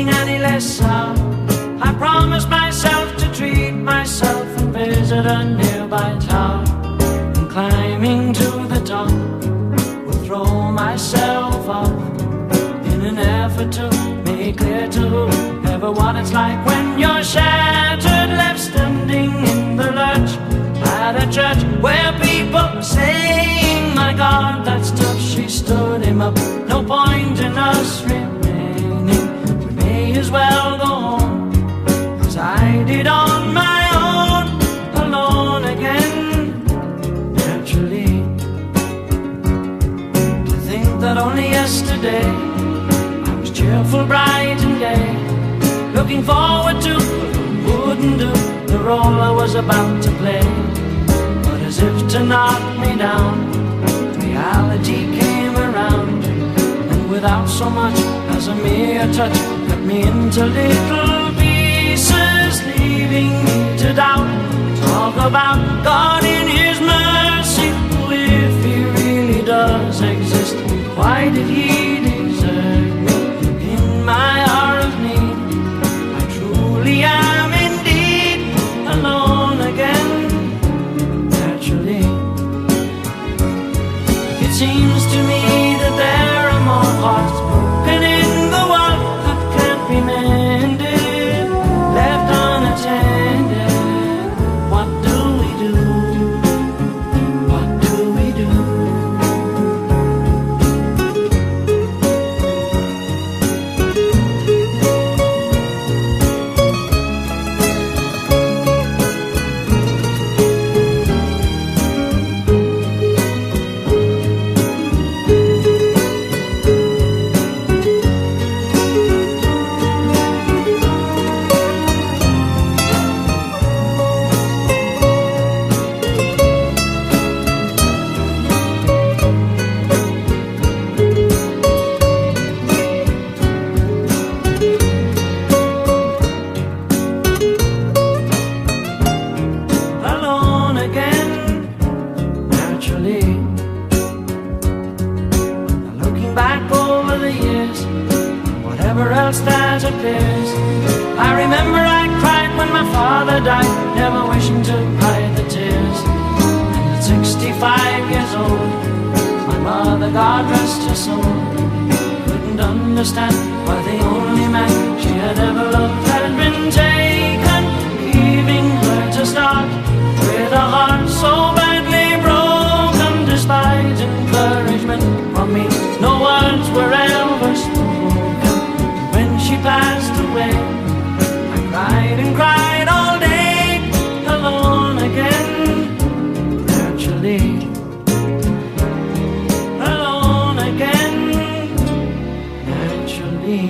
feeling any less sour. I promised myself to treat myself and visit a nearby tower. And climbing to the top, will throw myself off in an effort to make clear to whoever what it's like when you're shattered, left standing in the lurch at a church where people were saying, my God, that's tough. She stood him up. No point in us remaining. We may as well go home, as I did on my own, alone again. Naturally, to think that only yesterday I was cheerful, bright and gay, looking forward to what wouldn't do the role I was about to play. But as if to knock me down, reality came around, and without so much as a mere touch, cut me into little pieces, leaving me to doubt. Talk about God in His mercy. If He really does exist, why did He desert me in my hour of need? I truly am indeed alone again. Naturally, it seems to me that there are more hearts broken in the world that can't be mended, left unattended. What do we do? What do we do? Alone again, naturally. Now looking back over the years, whatever else that appears, I remember I cried when my father died, never wishing to hide the tears. And at 65 years old, my mother, God rest her soul, couldn't understand why the only man she had ever loved had been taken, leaving her to start with a heart so badly broken. Despite encouragement from me, no words were ever spoken. When she passed away, I cried and cried all day, alone again. Naturally, alone again. Naturally.